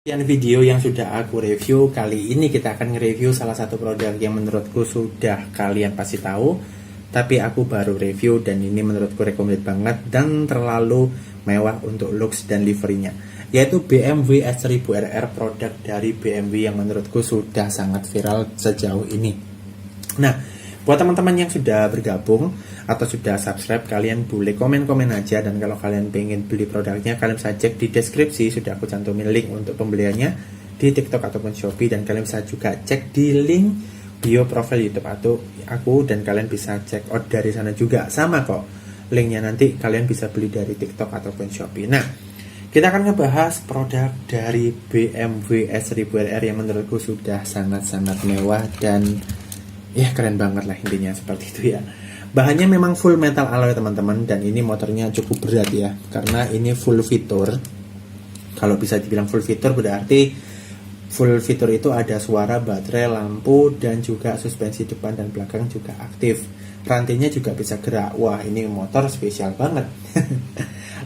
Sekian video yang sudah aku review. Kali ini kita akan nge-review salah satu produk yang menurutku sudah kalian pasti tahu, tapi aku baru review dan ini menurutku recommended banget dan terlalu mewah untuk looks dan liverinya, yaitu BMW S1000RR, produk dari BMW yang menurutku sudah sangat viral sejauh ini. Nah, buat teman-teman yang sudah bergabung atau sudah subscribe, kalian boleh komen-komen aja, dan kalau kalian pengen beli produknya, kalian bisa cek di deskripsi, sudah aku cantumin link untuk pembeliannya di TikTok ataupun Shopee, dan kalian bisa juga cek di link bio profil YouTube atau aku, dan kalian bisa cek out dari sana juga, sama kok linknya, nanti kalian bisa beli dari TikTok ataupun Shopee. Nah, kita akan ngebahas produk dari BMW S1000RR yang menurutku sudah sangat-sangat mewah dan ya keren banget lah, intinya seperti itu ya. Bahannya memang full metal alloy teman-teman, dan ini motornya cukup berat ya, karena ini full fitur. Kalau bisa dibilang full fitur berarti full fitur itu ada suara, baterai, lampu, dan juga suspensi depan dan belakang juga aktif. Rantainya juga bisa gerak. Wah, ini motor spesial banget.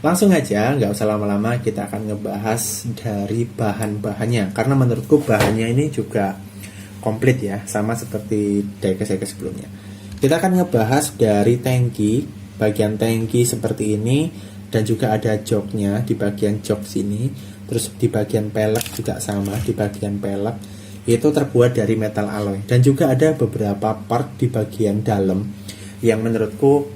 Langsung aja, nggak usah lama-lama, kita akan ngebahas dari bahan-bahannya, karena menurutku bahannya ini juga komplit ya, sama seperti diecast sebelumnya. Kita akan ngebahas dari tangki, bagian tangki seperti ini, dan juga ada joknya di bagian jok sini. Terus di bagian pelek juga sama, di bagian pelek itu terbuat dari metal alloy, dan juga ada beberapa part di bagian dalam yang menurutku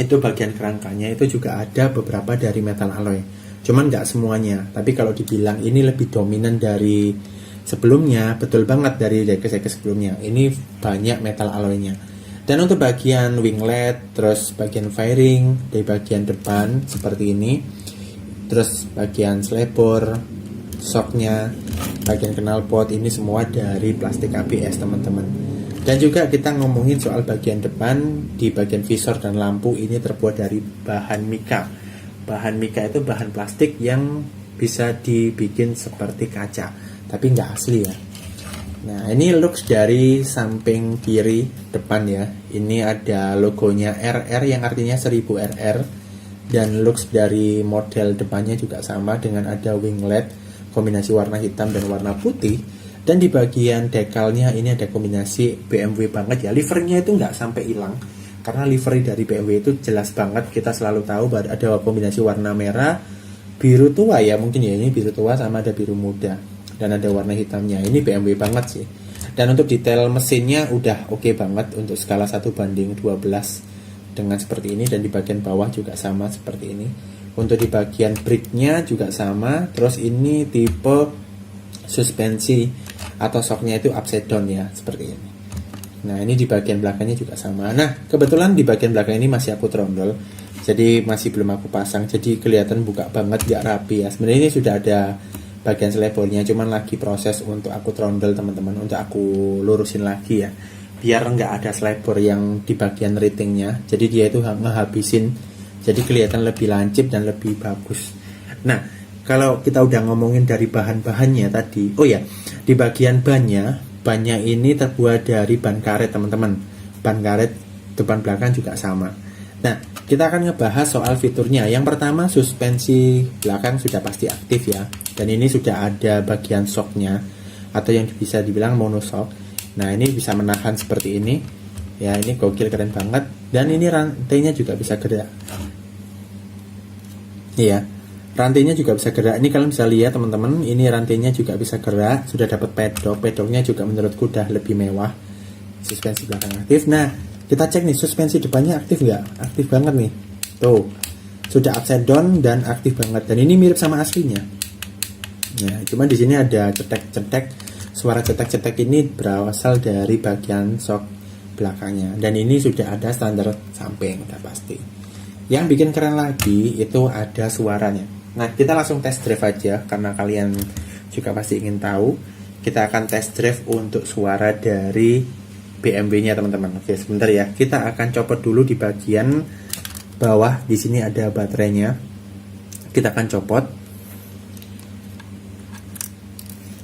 itu bagian kerangkanya itu juga ada beberapa dari metal alloy. Cuman nggak semuanya, tapi kalau dibilang ini lebih dominan dari sebelumnya, betul banget, dari diecast sebelumnya. Ini banyak metal alloynya. Dan untuk bagian winglet, terus bagian fairing dari bagian depan seperti ini, terus bagian selebor, shocknya, bagian knalpot, ini semua dari plastik ABS teman-teman. Dan juga kita ngomongin soal bagian depan, di bagian visor dan lampu ini terbuat dari bahan mika. Bahan mika itu bahan plastik yang bisa dibikin seperti kaca, tapi nggak asli ya. Nah, ini looks dari samping kiri depan ya. Ini ada logonya RR yang artinya 1000RR, dan looks dari model depannya juga sama dengan ada winglet kombinasi warna hitam dan warna putih. Dan di bagian dekalnya ini ada kombinasi BMW banget ya. Livernya itu nggak sampai hilang, karena livery dari BMW itu jelas banget. Kita selalu tahu ada kombinasi warna merah, biru tua ya, mungkin ya, ini biru tua sama ada biru muda, dan ada warna hitamnya. Ini BMW banget sih. Dan untuk detail mesinnya udah oke banget untuk skala 1:12 dengan seperti ini, dan di bagian bawah juga sama seperti ini. Untuk di bagian brake-nya juga sama. Terus ini tipe suspensi atau shocknya itu upside down ya, seperti ini. Nah, ini di bagian belakangnya juga sama. Nah, kebetulan di bagian belakang ini masih aku trondol, jadi masih belum aku pasang, jadi kelihatan buka banget, gak rapi ya. Sebenarnya ini sudah ada bagian selebornya, cuman lagi proses untuk aku trondol teman-teman, untuk aku lurusin lagi ya, biar nggak ada selebor yang di bagian ratingnya. Jadi dia itu ngehabisin, jadi kelihatan lebih lancip dan lebih bagus. Nah, kalau kita udah ngomongin dari bahan-bahannya tadi, oh ya, di bagian bannya ini terbuat dari ban karet teman-teman. Ban karet depan belakang juga sama. Nah, kita akan ngebahas soal fiturnya. Yang pertama, suspensi belakang sudah pasti aktif ya, dan ini sudah ada bagian shocknya, atau yang bisa dibilang monoshock. Nah, ini bisa menahan seperti ini ya, ini gokil, keren banget. Dan ini rantainya juga bisa gerak. Iya, rantainya juga bisa gerak. Ini kalian bisa lihat teman-teman, ini rantainya juga bisa gerak. Sudah dapat pedoknya juga menurutku udah lebih mewah. Suspensi belakang aktif. Nah, kita cek nih, suspensi depannya aktif nggak? Aktif banget nih. Tuh, sudah upside down dan aktif banget. Dan ini mirip sama aslinya. Nah, cuma di sini ada cetek-cetek. Suara cetek-cetek ini berasal dari bagian shock belakangnya. Dan ini sudah ada standar samping, udah pasti. Yang bikin keren lagi itu ada suaranya. Nah, kita langsung test drive aja, karena kalian juga pasti ingin tahu. Kita akan test drive untuk suara dari BMW-nya teman-teman. Oke, sebentar ya. Kita akan copot dulu di bagian bawah. Di sini ada baterainya. Kita akan copot.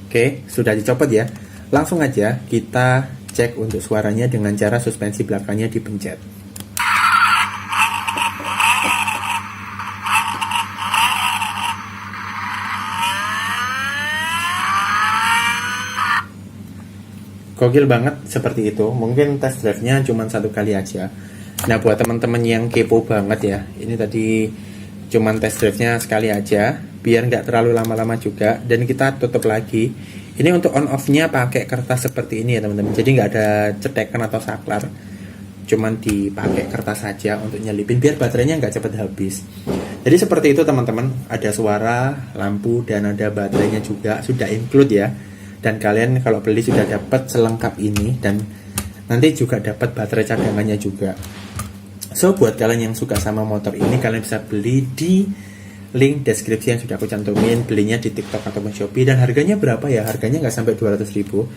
Oke, sudah dicopot ya. Langsung aja kita cek untuk suaranya dengan cara suspensi belakangnya dipencet. Gokil banget seperti itu. Mungkin test drive-nya cuma 1 kali aja. Nah, buat teman-teman yang kepo banget ya, ini tadi cuman test drive-nya sekali aja, biar nggak terlalu lama-lama juga. Dan kita tutup lagi. Ini untuk on off-nya pakai kertas seperti ini ya teman-teman. Jadi nggak ada cetekan atau saklar, cuman dipakai kertas saja untuk nyelipin biar baterainya nggak cepat habis. Jadi seperti itu teman-teman. Ada suara, lampu, dan ada baterainya juga sudah include ya. Dan kalian kalau beli sudah dapat selengkap ini, dan nanti juga dapat baterai cadangannya juga. So buat kalian yang suka sama motor ini, kalian bisa beli di link deskripsi yang sudah aku cantumin. Belinya di TikTok ataupun Shopee. Dan harganya berapa ya? Harganya nggak sampai 200.000,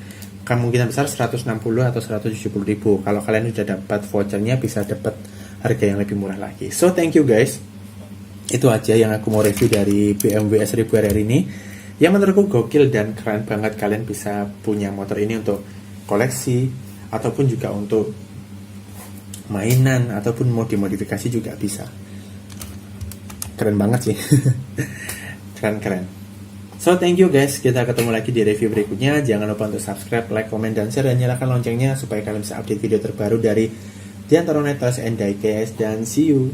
kemungkinan besar 160 atau 170.000. Kalau kalian sudah dapat vouchernya, bisa dapat harga yang lebih murah lagi. So thank you guys, itu aja yang aku mau review dari BMW S1000 RR ini, yang menurutku gokil dan keren banget. Kalian bisa punya motor ini untuk koleksi ataupun juga untuk mainan ataupun mau dimodifikasi juga bisa. Keren banget sih. Keren. So thank you guys, kita ketemu lagi di review berikutnya. Jangan lupa untuk subscribe, like, komen, dan share, dan nyalakan loncengnya supaya kalian bisa update video terbaru dari Diantoro Night Toys and Diecast. Dan see you.